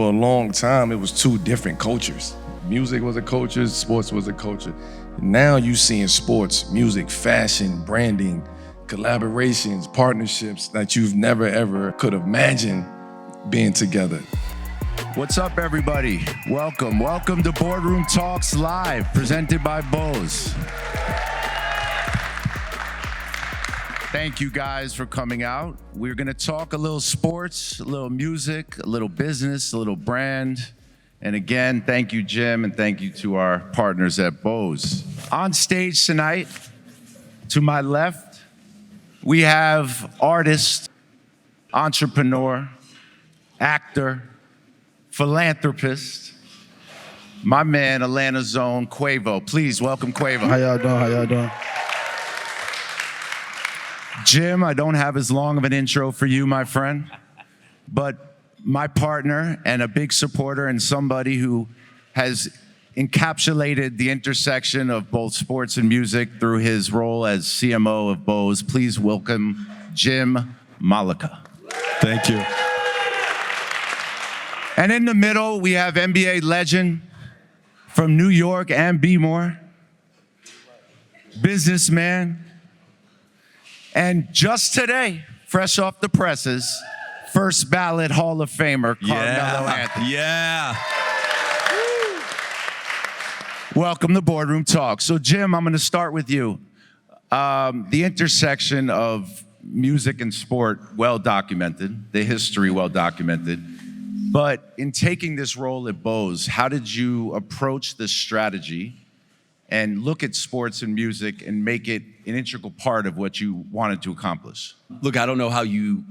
for a long time, it was two different cultures. Music was a culture, sports was a culture. Now you seeing sports, music, fashion, branding, collaborations, partnerships that you've never ever could imagine being together. What's up, everybody? Welcome to Boardroom Talks Live, presented by Bose. Thank you guys for coming out. We're gonna talk a little sports, a little music, a little business, a little brand. And again, thank you, Jim, and thank you to our partners at Bose. On stage tonight, to my left, we have artist, entrepreneur, actor, philanthropist, my man, Atlanta's own Quavo. Please welcome Quavo. How y'all doing? Jim, I don't have as long of an intro for you, my friend, but my partner and a big supporter and somebody who has encapsulated the intersection of both sports and music through his role as CMO of Bose. Please welcome Jim Mollica. Thank you. And in the middle, we have NBA legend from New York and Bmore, businessman, and just today, fresh off the presses, first ballot Hall of Famer, Carmelo Anthony. Yeah. Welcome to Boardroom Talk. So Jim, I'm gonna start with you. The intersection of music and sport, well documented, the history well documented. But in taking this role at Bose, how did you approach this strategy and look at sports and music and make it an integral part of what you wanted to accomplish? Look, I don't know how you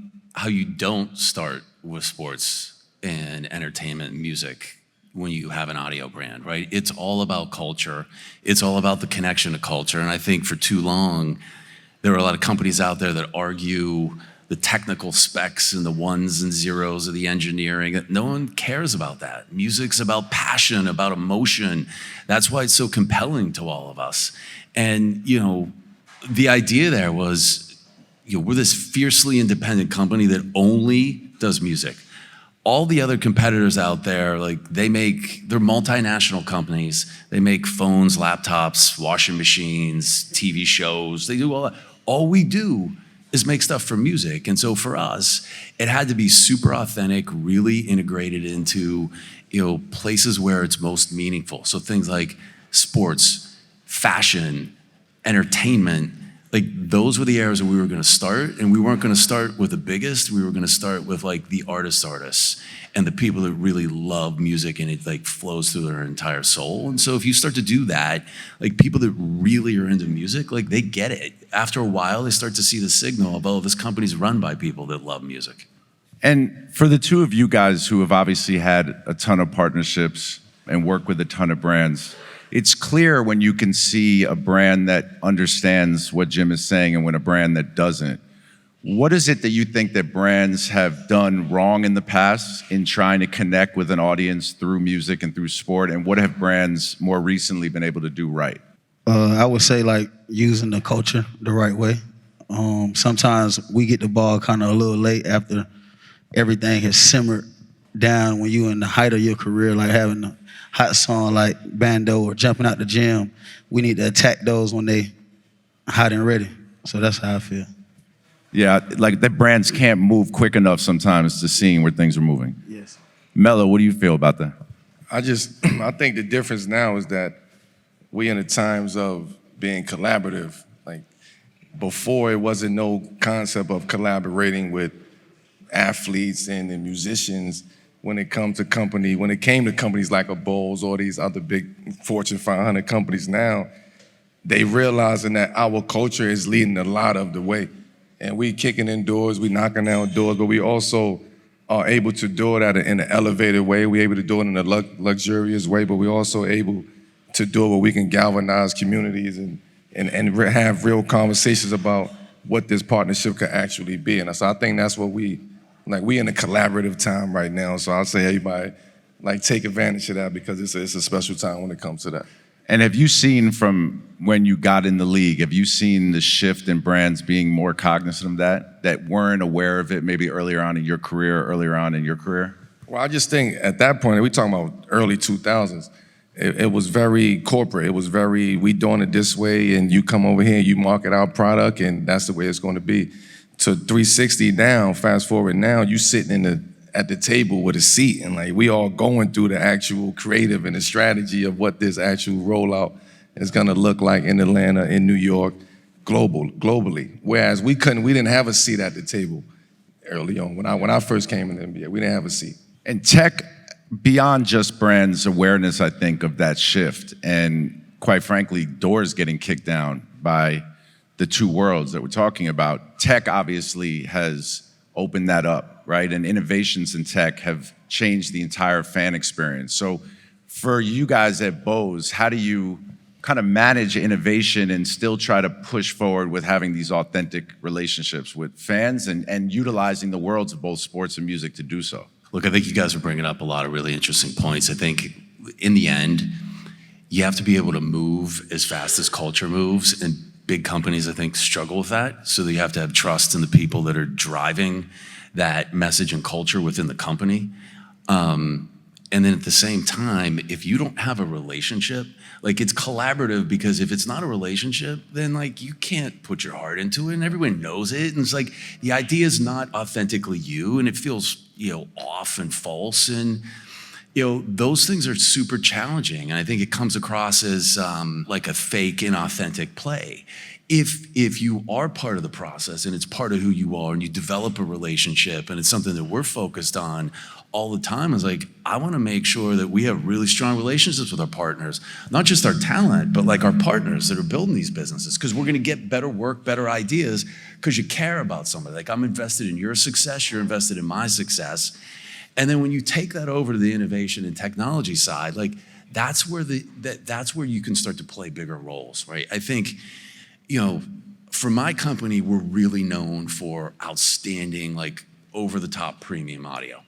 don't start with sports and entertainment and music when you have an audio brand, right? It's all about culture. It's all about the connection to culture. And I think for too long, there are a lot of companies out there that argue the technical specs and the ones and zeros of the engineering. No one cares about that. Music's about passion, about emotion. That's why it's so compelling to all of us. And, the idea there was, we're this fiercely independent company that only does music. All the other competitors out there, they're multinational companies. They make phones, laptops, washing machines, TV shows. They do all that. All we do is make stuff for music. And so for us, it had to be super authentic, really integrated into, places where it's most meaningful. So things like sports, fashion, entertainment, those were the areas where we were gonna start, and we weren't gonna start with the biggest, we were gonna start with the artists, and the people that really love music and it flows through their entire soul. And so if you start to do that, people that really are into music, they get it. After a while, they start to see the signal of, oh, this company's run by people that love music. And for the two of you guys who have obviously had a ton of partnerships and work with a ton of brands, it's clear when you can see a brand that understands what Jim is saying and when a brand that doesn't. What is it that you think that brands have done wrong in the past in trying to connect with an audience through music and through sport? And what have brands more recently been able to do right? I would say using the culture the right way. Sometimes we get the ball kind of a little late after everything has simmered down when you're in the height of your career, having a hot song like Bando or Jumping Out the Gym. We need to attack those when they hot and ready. So that's how I feel. Yeah, that brands can't move quick enough sometimes to seeing where things are moving. Yes. Mello, what do you feel about that? I think the difference now is that we in the times of being collaborative. Before, it wasn't no concept of collaborating with athletes and musicians when it came to companies like a Bose or these other big Fortune 500 companies now. They realizing that our culture is leading a lot of the way. And we kicking in doors, we knocking down doors, but we also are able to do it in an elevated way. We're able to do it in a luxurious way, but we're also able to do it where we can galvanize communities and have real conversations about what this partnership could actually be. And so I think that's what we in a collaborative time right now. So I'll say everybody take advantage of that because it's a special time when it comes to that. And have you seen from when you got in the league, have you seen the shift in brands being more cognizant of that weren't aware of it maybe earlier on in your career, Well, I just think at that point, we talking about early 2000s, it was very corporate. It was very, we doing it this way, and you come over here and you market our product, and that's the way it's going to be. To 360 now, fast forward now, you sitting at the table with a seat, and like we all going through the actual creative and the strategy of what this actual rollout is going to look like in Atlanta, in New York, globally. Whereas we didn't have a seat at the table early on. When I first came in the NBA, we didn't have a seat. And tech, beyond just brands' awareness, I think, of that shift, and quite frankly, doors getting kicked down by the two worlds that we're talking about, tech obviously has opened that up, right? And innovations in tech have changed the entire fan experience. So for you guys at Bose, how do you kind of manage innovation and still try to push forward with having these authentic relationships with fans and utilizing the worlds of both sports and music to do so? Look, I think you guys are bringing up a lot of really interesting points. I think in the end, you have to be able to move as fast as culture moves, and big companies, I think, struggle with that. So that you have to have trust in the people that are driving that message and culture within the company. And then at the same time, if you don't have a relationship, like it's collaborative, because if it's not a relationship, then like you can't put your heart into it, and everyone knows it. And it's like the idea is not authentically you, and it feels, off and false. And, those things are super challenging. And I think it comes across as like a fake, inauthentic play. If you are part of the process and it's part of who you are, and you develop a relationship, and it's something that we're focused on all the time, is like, I want to make sure that we have really strong relationships with our partners, not just our talent, but like our partners that are building these businesses, because we're going to get better work, better ideas, because you care about somebody. Like, I'm invested in your success, you're invested in my success. And then when you take that over to the innovation and technology side, like that's where that's where you can start to play bigger roles, right? I think, for my company, we're really known for outstanding, like over-the-top premium audio.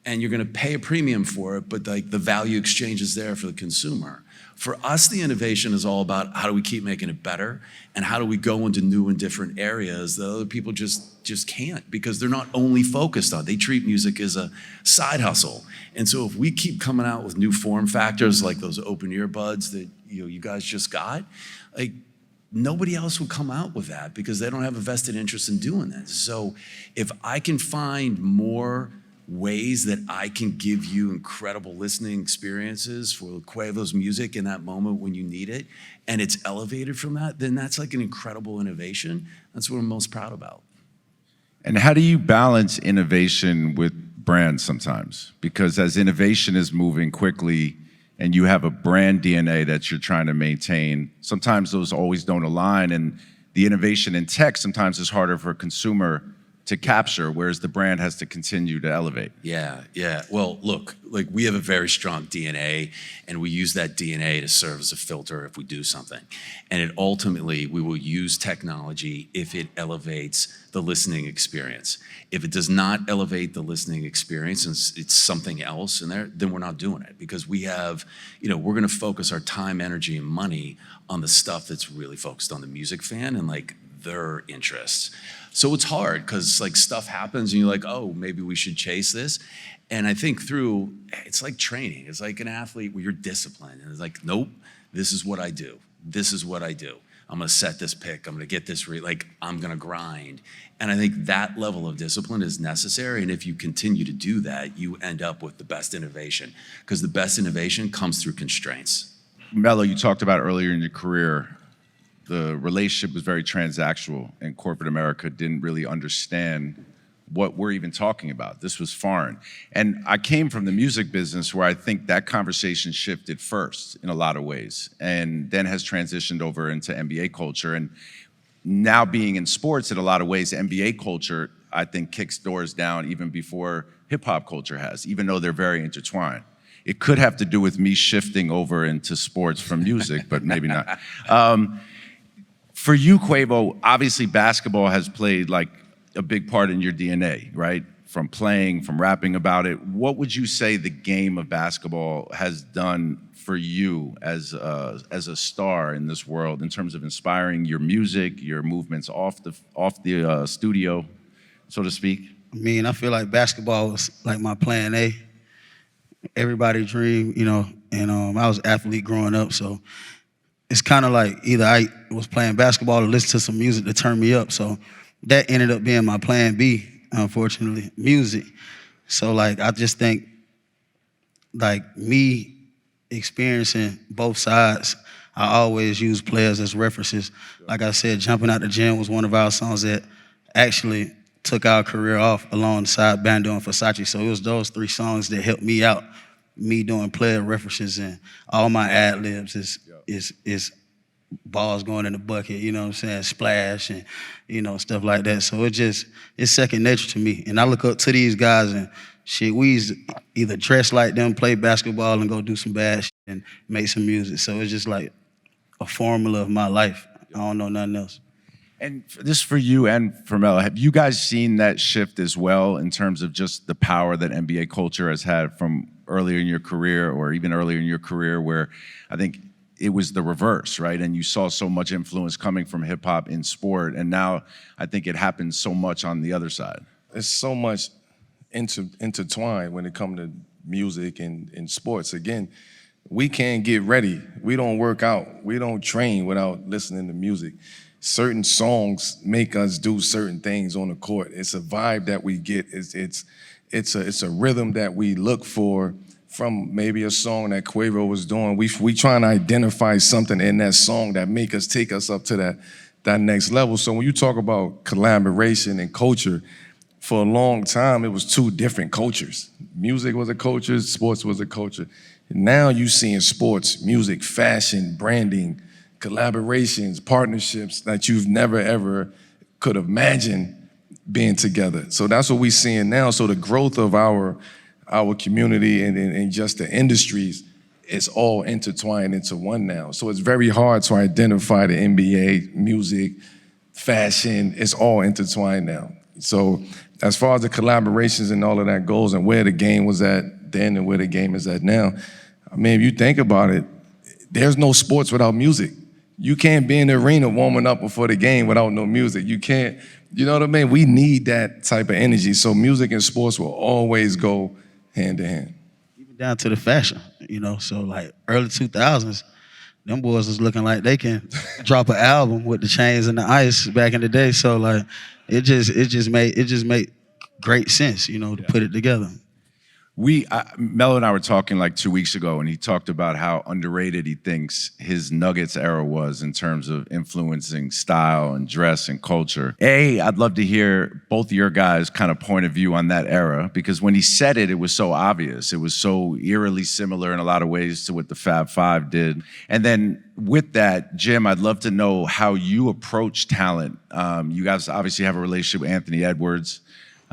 And you're gonna pay a premium for it, but like the value exchange is there for the consumer. For us, the innovation is all about how do we keep making it better, and how do we go into new and different areas that other people just can't, because they're not only focused on, they treat music as a side hustle. And so if we keep coming out with new form factors like those open earbuds that you guys just got, like nobody else will come out with that because they don't have a vested interest in doing that. So if I can find more ways that I can give you incredible listening experiences for Quavo's music in that moment when you need it, and it's elevated from that, then that's like an incredible innovation. That's what I'm most proud about. And how do you balance innovation with brands sometimes? Because as innovation is moving quickly and you have a brand DNA that you're trying to maintain, sometimes those always don't align, and the innovation in tech sometimes is harder for a consumer to capture, whereas the brand has to continue to elevate. Yeah. Well, look, like we have a very strong DNA, and we use that DNA to serve as a filter if we do something. And it ultimately, we will use technology if it elevates the listening experience. If it does not elevate the listening experience and it's something else in there, then we're not doing it, because we have, we're gonna focus our time, energy, and money on the stuff that's really focused on the music fan and like their interests. So it's hard because like stuff happens and you're like, oh, maybe we should chase this. And I think it's like training. It's like an athlete where you're disciplined. And it's like, nope, this is what I do. This is what I do. I'm gonna set this pick. I'm gonna get this, I'm gonna grind. And I think that level of discipline is necessary. And if you continue to do that, you end up with the best innovation, because the best innovation comes through constraints. Melo, you talked about earlier in your career, the relationship was very transactional, and corporate America didn't really understand what we're even talking about. This was foreign. And I came from the music business, where I think that conversation shifted first in a lot of ways, and then has transitioned over into NBA culture. And now being in sports, in a lot of ways, NBA culture, I think, kicks doors down even before hip hop culture has, even though they're very intertwined. It could have to do with me shifting over into sports from music, but maybe not. For you, Quavo, obviously basketball has played like a big part in your DNA, right? From playing, from rapping about it. What would you say the game of basketball has done for you as a star in this world, in terms of inspiring your music, your movements off the studio, so to speak? I mean, I feel like basketball was like my plan A. everybody dream, you know, and I was an athlete growing up, so it's kind of like either I was playing basketball or listen to some music to turn me up. So that ended up being my plan B, unfortunately, music. So like I just think like me experiencing both sides, I always use players as references. Like I said, Jumping Out the Gym was one of our songs that actually took our career off alongside Bando and Versace. So it was those three songs that helped me out, me doing player references, and all my ad libs is balls going in the bucket, you know what I'm saying, splash and, you know, stuff like that. So it's second nature to me. And I look up to these guys and shit, we used to either dress like them, play basketball, and go do some bad shit and make some music. So it's just like a formula of my life. I don't know nothing else. And this for you and for Melo, have you guys seen that shift as well in terms of just the power that NBA culture has had from earlier in your career or even earlier in your career where I think it was the reverse, right? And you saw so much influence coming from hip hop in sport, and now I think it happens so much on the other side. There's so much intertwined when it comes to music and sports. Again, we can't get ready. We don't work out. We don't train without listening to music. Certain songs make us do certain things on the court. It's a vibe that we get. It's a rhythm that we look for from maybe a song that Quavo was doing. We trying to identify something in that song that make us take us up to that next level. So when you talk about collaboration and culture, for a long time, it was two different cultures. Music was a culture, sports was a culture. And now you see in sports, music, fashion, branding, collaborations, partnerships that you've never, ever could imagine being together. So that's what we're seeing now. So the growth of our community and just the industries is all intertwined into one now. So it's very hard to identify the NBA, music, fashion, it's all intertwined now. So as far as the collaborations and all of that goes and where the game was at then and where the game is at now, I mean, if you think about it, there's no sports without music. You can't be in the arena warming up before the game without no music. You can't, you know what I mean? We need that type of energy. So music and sports will always go hand in hand. Even down to the fashion, you know, so like early 2000s, them boys was looking like they can drop an album with the chains and the ice back in the day. So like, it just made great sense, you know, to put it together. Melo and I were talking like 2 weeks ago, and he talked about how underrated he thinks his Nuggets era was in terms of influencing style and dress and culture. I'd love to hear both of your guys' kind of point of view on that era, because when he said it, it was so obvious. It was so eerily similar in a lot of ways to what the Fab Five did. And then with that, Jim, I'd love to know how you approach talent. You guys obviously have a relationship with Anthony Edwards.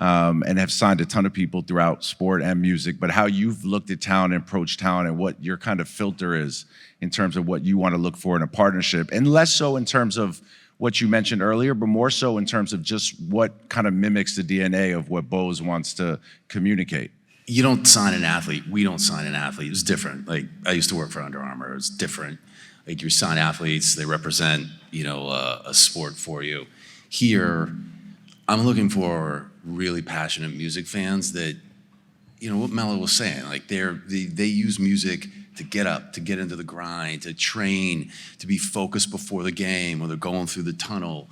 And have signed a ton of people throughout sport and music, but how you've looked at talent and approached talent and what your kind of filter is in terms of what you want to look for in a partnership, and less so in terms of what you mentioned earlier, but more so in terms of just what kind of mimics the DNA of what Bose wants to communicate. You don't sign an athlete. We don't sign an athlete. It's different. Like, I used to work for Under Armour. It's different. Like, you sign athletes, they represent, you know, a sport for you. Here, I'm looking for really passionate music fans that, you know, what Melo was saying, like they use music to get up, to get into the grind, to train, to be focused before the game, or they're going through the tunnel.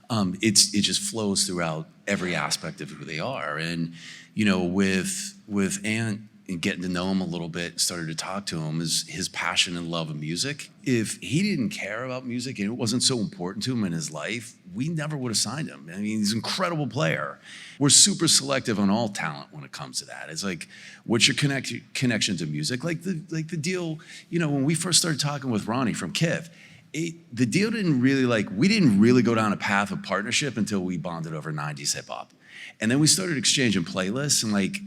It just flows throughout every aspect of who they are. And, you know, with Ant and getting to know him a little bit, started to talk to him, is his passion and love of music. If he didn't care about music and it wasn't so important to him in his life, we never would have signed him. I mean, he's an incredible player. We're super selective on all talent when it comes to that. It's like, what's your connection to music? Like the deal, you know, when we first started talking with Ronnie from Kith, the deal we didn't really go down a path of partnership until we bonded over 90s hip hop. And then we started exchanging playlists, and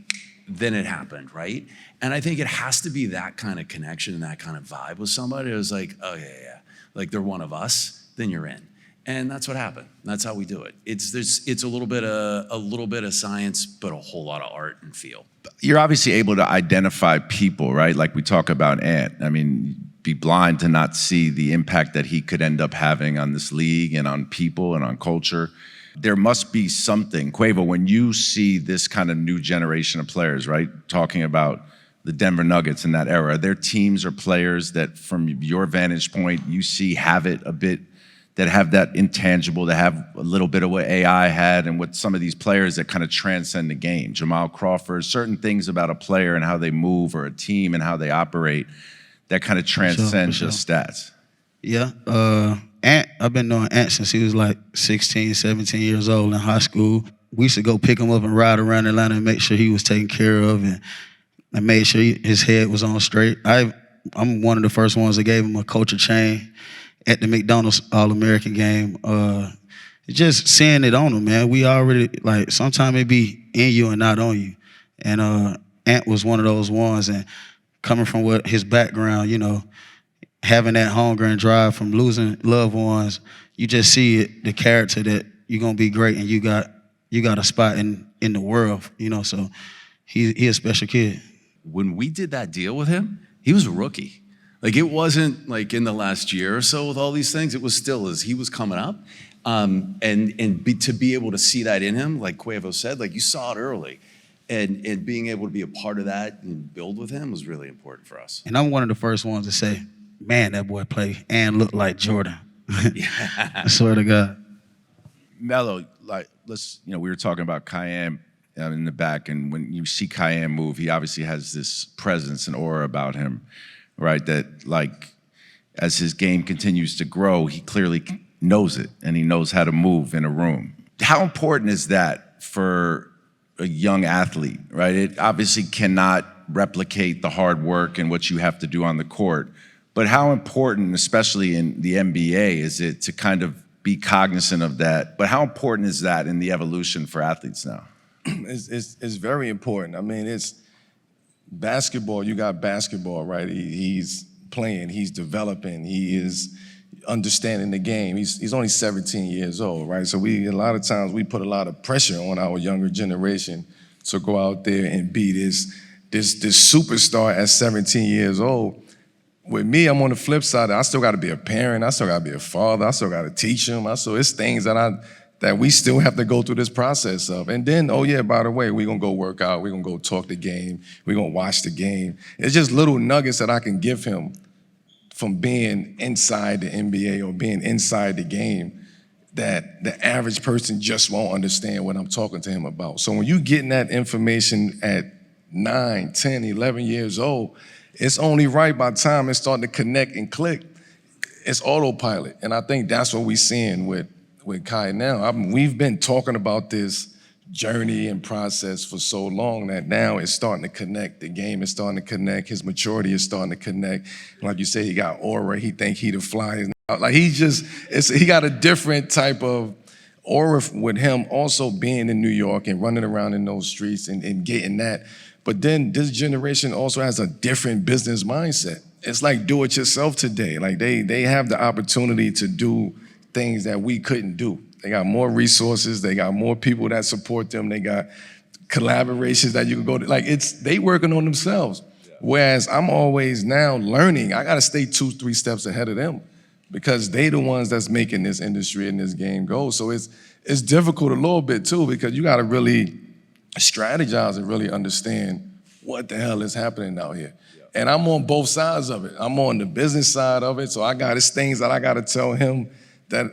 then it happened, right? And I think it has to be that kind of connection and that kind of vibe with somebody. It was like, oh yeah, like they're one of us, then you're in. And that's what happened. That's how we do it. It's a little bit of science, but a whole lot of art and feel. You're obviously able to identify people, right? Like we talk about Ant. I mean, be blind to not see the impact that he could end up having on this league and on people and on culture. There must be something, Quavo, when you see this kind of new generation of players, right? Talking about the Denver Nuggets in that era? Are there teams or players that, from your vantage point, you see have it a bit, that have that intangible, that have a little bit of what AI had and what some of these players that kind of transcend the game? Jamal Crawford, certain things about a player and how they move, or a team and how they operate, that kind of transcend just stats. Yeah. Ant, I've been knowing Ant since he was like 16, 17 years old in high school. We used to go pick him up and ride around Atlanta and make sure he was taken care of, and made sure his head was on straight. I'm one of the first ones that gave him a culture chain at the McDonald's All-American game. Just seeing it on him, man. We already, like, sometimes it be in you and not on you. And Ant was one of those ones, and coming from what his background, you know, having that hunger and drive from losing loved ones, you just see it, the character that you're gonna be great, and you got a spot in the world, you know. So he a special kid. When we did that deal with him, he was a rookie. Like, it wasn't like in the last year or so with all these things. It was still as he was coming up, to be able to see that in him, like Quavo said, like, you saw it early, and being able to be a part of that and build with him was really important for us. And I'm one of the first ones to say, man, that boy play and look like Jordan. I swear to God. Melo, like, we were talking about Khayyam in the back, and when you see Khayyam move, he obviously has this presence and aura about him, right? That, like, as his game continues to grow, he clearly knows it, and he knows how to move in a room. How important is that for a young athlete, right? It obviously cannot replicate the hard work and what you have to do on the court, but how important, especially in the NBA, is it to kind of be cognizant of that? But how important is that in the evolution for athletes now? It's very important. I mean, it's basketball. You got basketball, right? He's playing, he's developing, he is understanding the game. He's only 17 years old, right? So a lot of times we put a lot of pressure on our younger generation to go out there and be this superstar at 17 years old. With me, I'm on the flip side. I still got to be a parent. I still got to be a father. I still got to teach him. It's things that we still have to go through this process of. And then, oh yeah, by the way, we're going to go work out. We're going to go talk the game. We're going to watch the game. It's just little nuggets that I can give him from being inside the NBA or being inside the game that the average person just won't understand what I'm talking to him about. So when you're getting that information at 9, 10, 11 years old, it's only right by the time it's starting to connect and click, it's autopilot. And I think that's what we're seeing with Kai now. We've been talking about this journey and process for so long that now it's starting to connect. The game is starting to connect. His maturity is starting to connect. Like you say, he got aura. He think he the fly. Like he got a different type of aura with him also being in New York and running around in those streets and getting that. But then this generation also has a different business mindset. It's like do it yourself today. Like they have the opportunity to do things that we couldn't do. They got more resources. They got more people that support them. They got collaborations that you can go to. Like they working on themselves. Yeah. Whereas I'm always now learning. I got to stay 2-3 steps ahead of them because they the ones that's making this industry and this game go. So it's difficult a little bit too because you got to really strategize and really understand what the hell is happening out here. Yeah. And I'm on both sides of it. I'm on the business side of it. So I got things that I got to tell him that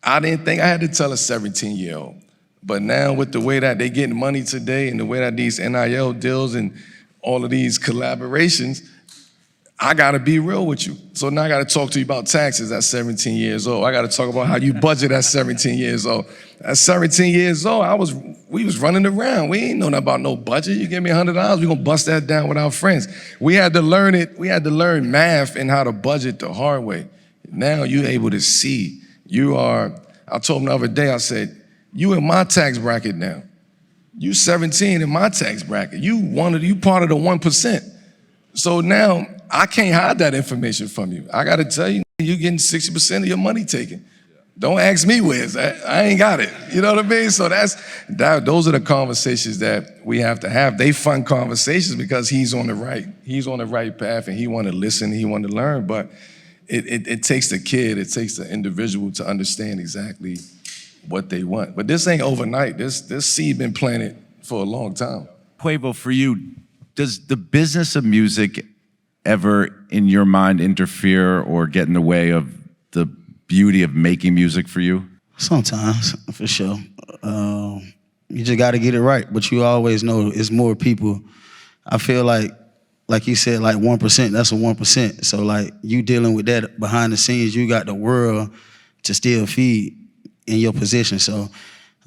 I didn't think I had to tell a 17-year-old. But now with the way that they getting money today and the way that these NIL deals and all of these collaborations, I gotta be real with you. So now I gotta talk to you about taxes at 17 years old. I gotta talk about how you budget at 17 years old. At 17 years old, we was running around. We ain't know nothing about no budget. You give me $100, we gonna bust that down with our friends. We had to learn it. We had to learn math and how to budget the hard way. Now you're able to see. I told him the other day, I said, you in my tax bracket now. You 17 in my tax bracket. You part of the 1%. So now I can't hide that information from you. I gotta tell you, you're getting 60% of your money taken. Yeah. Don't ask me where's that. I ain't got it. You know what I mean? So those are the conversations that we have to have. They fun conversations because he's on the right path and he wanna listen, he wanna learn, but it takes the kid, it takes the individual to understand exactly what they want. But this ain't overnight. This seed been planted for a long time. Quavo, for you, Does the business of music ever, in your mind, interfere or get in the way of the beauty of making music for you? Sometimes, for sure. You just got to get it right, but you always know it's more people. I feel like you said, like 1%, that's a 1%. So like you dealing with that behind the scenes, you got the world to still feed in your position. So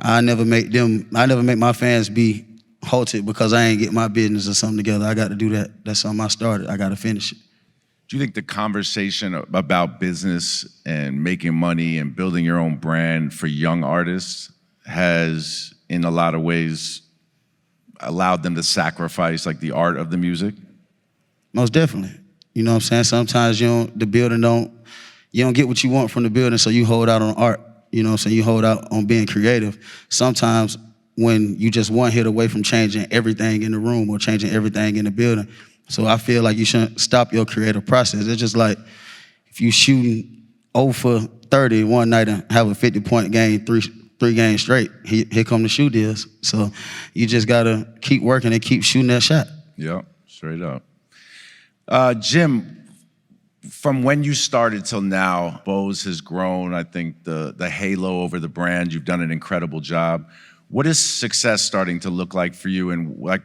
I never make my fans be halted because I ain't get my business or something together. I got to do that. That's something I started. I got to finish it. Do you think the conversation about business and making money and building your own brand for young artists has, in a lot of ways, allowed them to sacrifice like the art of the music? Most definitely. You know what I'm saying? Sometimes you don't get what you want from the building, so you hold out on art. You know what I'm saying? You hold out on being creative. Sometimes when you just one hit away from changing everything in the room or changing everything in the building. So I feel like you shouldn't stop your creative process. It's just like if you shooting 0 for 30 one night and have a 50-point game, three games straight, here come the shoe deals. So you just gotta keep working and keep shooting that shot. Yep, straight up. Jim, from when you started till now, Bose has grown. I think the halo over the brand, you've done an incredible job. What is success starting to look like for you, and like,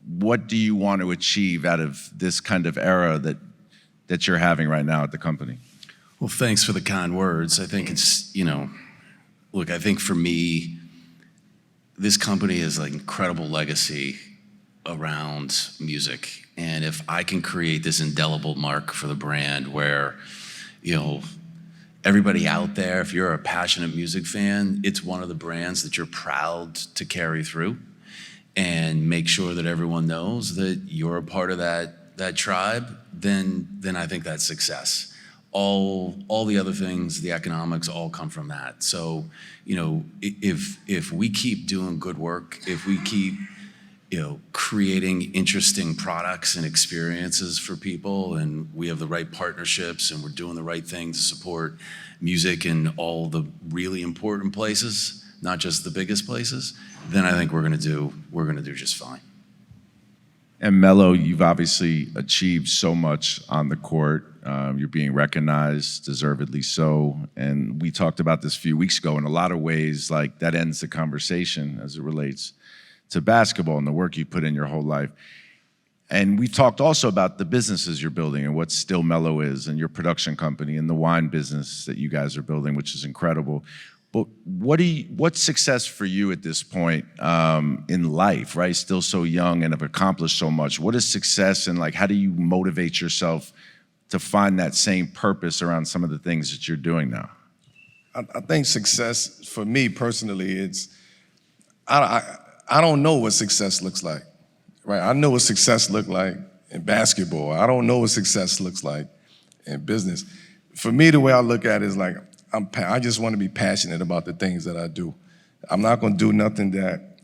what do you want to achieve out of this kind of era that you're having right now at the company? Well, thanks for the kind words. I think it's, look, I think for me, this company is an incredible legacy around music. And if I can create this indelible mark for the brand where, everybody out there, if you're a passionate music fan, it's one of the brands that you're proud to carry through and make sure that everyone knows that you're a part of that tribe, then I think that's success. All the other things, the economics, all come from that. So, if we keep doing good work, if we keep, creating interesting products and experiences for people, and we have the right partnerships, and we're doing the right thing to support music in all the really important places, not just the biggest places, then I think we're gonna do just fine. And Melo, you've obviously achieved so much on the court. You're being recognized, deservedly so. And we talked about this a few weeks ago. In a lot of ways, like that ends the conversation as it relates to basketball and the work you put in your whole life. And we talked also about the businesses you're building and what Still Mellow is, and your production company and the wine business that you guys are building, which is incredible. But what's success for you at this point in life, right? Still so young and have accomplished so much. What is success, and how do you motivate yourself to find that same purpose around some of the things that you're doing now? I think success, for me personally, I don't know what success looks like, right? I know what success looks like in basketball. I don't know what success looks like in business. For me, the way I look at it is I just want to be passionate about the things that I do. I'm not going to do nothing that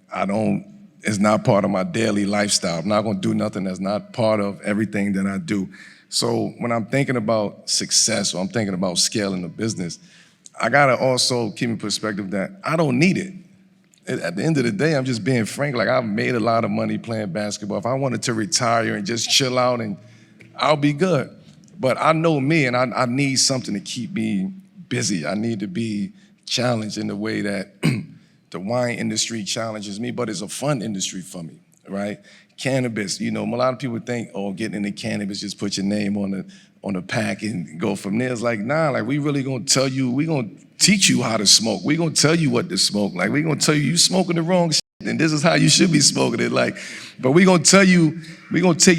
is not part of my daily lifestyle. I'm not going to do nothing that's not part of everything that I do. So when I'm thinking about success, or I'm thinking about scaling a business, I got to also keep in perspective that I don't need it. At the end of the day, I'm just being frank. I've made a lot of money playing basketball. If I wanted to retire and just chill out, and I'll be good. But I know me, and I need something to keep me busy. I need to be challenged in the way that the wine industry challenges me, but it's a fun industry for me, right? Cannabis, a lot of people think, getting into cannabis, just put your name on the pack and go from there. It's nah, we really gonna tell you, we gonna teach you how to smoke. We gonna tell you what to smoke. We gonna tell you smoking the wrong shit, and this is how you should be smoking it. But we gonna take you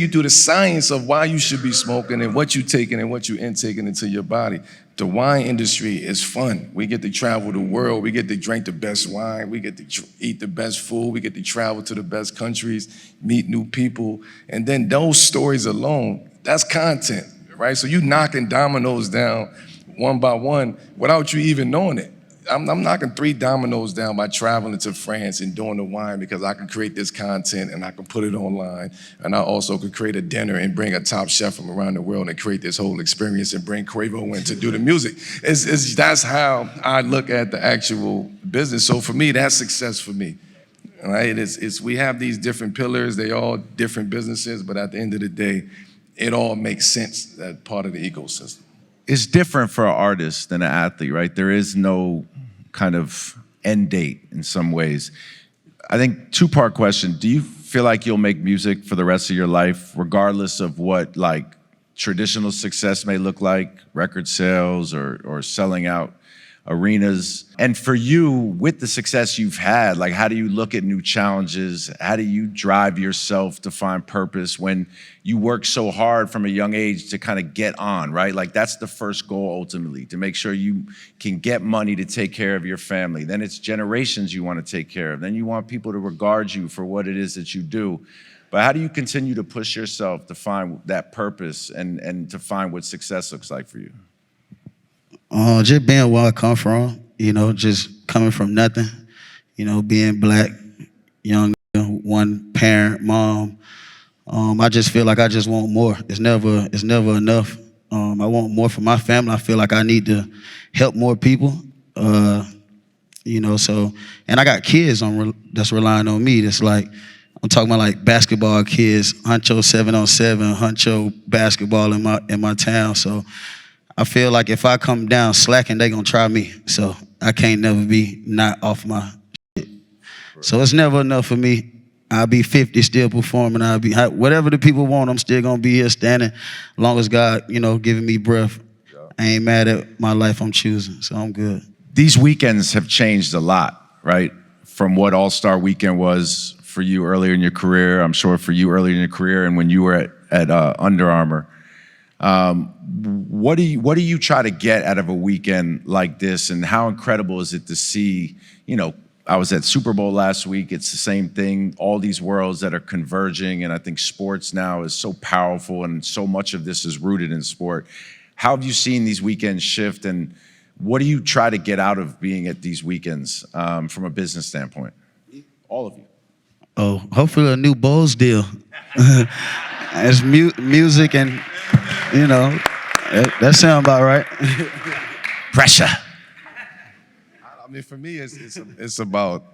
through the science of why you should be smoking and what you taking and what you intaking into your body. The wine industry is fun. We get to travel the world. We get to drink the best wine. We get to eat the best food. We get to travel to the best countries, meet new people. And then those stories alone, that's content, right? So you knocking dominoes down one by one without you even knowing it. I'm knocking 3 dominoes down by traveling to France and doing the wine, because I can create this content and I can put it online. And I also could create a dinner and bring a top chef from around the world and create this whole experience and bring Quavo in to do the music. That's how I look at the actual business. So for me, that's success for me. right? We have these different pillars. They all different businesses, but at the end of the day, it all makes sense as part of the ecosystem. It's different for an artist than an athlete, right? There is no kind of end date in some ways. I think two-part question. Do you feel like you'll make music for the rest of your life, regardless of what like traditional success may look like, record sales or selling out arenas? And for you, with the success you've had, like how do you look at new challenges? How do you drive yourself to find purpose when you work so hard from a young age to kind of get on, right? Like that's the first goal ultimately, to make sure you can get money to take care of your family. Then it's generations you want to take care of. Then you want people to regard you for what it is that you do. But how do you continue to push yourself to find that purpose and to find what success looks like for you? Just being where I come from, just coming from nothing, being black, young, one parent, mom. I just feel like I just want more. It's never enough. I want more for my family. I feel like I need to help more people. So, and I got kids that's relying on me. That's like, I'm talking about like basketball kids, Huncho 7-on-7, Huncho basketball in my town. So I feel like if I come down slacking, they gonna try me. So I can't never be not off my shit. So it's never enough for me. I'll be 50 still performing. I'll be whatever the people want. I'm still gonna be here standing, as long as God, giving me breath. I ain't mad at my life I'm choosing, so I'm good. These weekends have changed a lot, right? From what All-Star Weekend was for you earlier in your career, I'm sure for you earlier in your career, and when you were at Under Armour. What do you try to get out of a weekend like this, and how incredible is it to see, I was at Super Bowl last week, it's the same thing, all these worlds that are converging, and I think sports now is so powerful and so much of this is rooted in sport. How have you seen these weekends shift, and what do you try to get out of being at these weekends from a business standpoint? All of you. Oh, hopefully a new Bose deal. It's music and, that sound about right. Pressure. I mean, for me, it's about,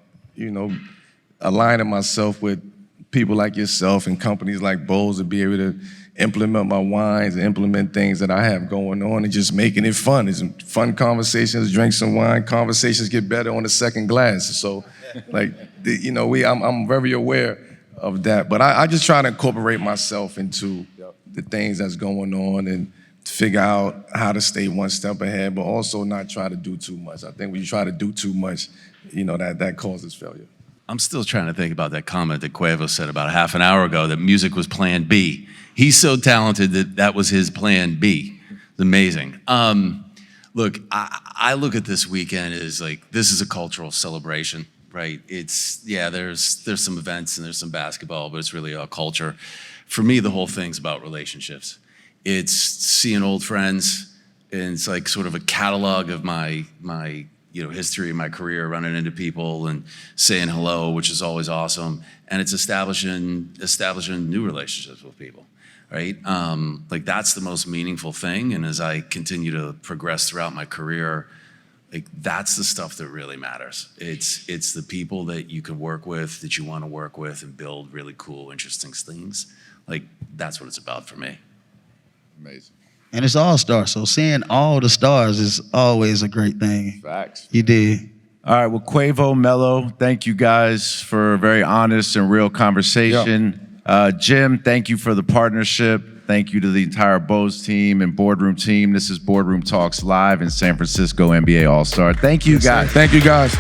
aligning myself with people like yourself and companies like Bose to be able to implement my wines and implement things that I have going on and just making it fun. It's fun conversations, drink some wine, conversations get better on the second glass. So, I'm very aware of that. But I just try to incorporate myself into the things that's going on and figure out how to stay one step ahead, but also not try to do too much. I think when you try to do too much, that causes failure. I'm still trying to think about that comment that Quavo said about a half an hour ago, that music was plan B. He's so talented that was his plan B. It's amazing. Look, I look at this weekend as like, this is a cultural celebration, right? There's some events and there's some basketball, but it's really a culture. For me, the whole thing's about relationships. It's seeing old friends, and it's like sort of a catalog of my history of my career, running into people and saying hello, which is always awesome. And it's establishing new relationships with people, right? Like that's the most meaningful thing. And as I continue to progress throughout my career, like that's the stuff that really matters. It's the people that you can work with, that you want to work with and build really cool, interesting things. Like that's what it's about for me. Amazing. And it's all-star, so seeing all the stars is always a great thing. Facts. You did. All right, well, Quavo, Melo, thank you guys for a very honest and real conversation. Jim, thank you for the partnership. Thank you to the entire Bose team and Boardroom team. This is Boardroom Talks Live in San Francisco NBA All-Star. Thank you, guys. Thank you, guys.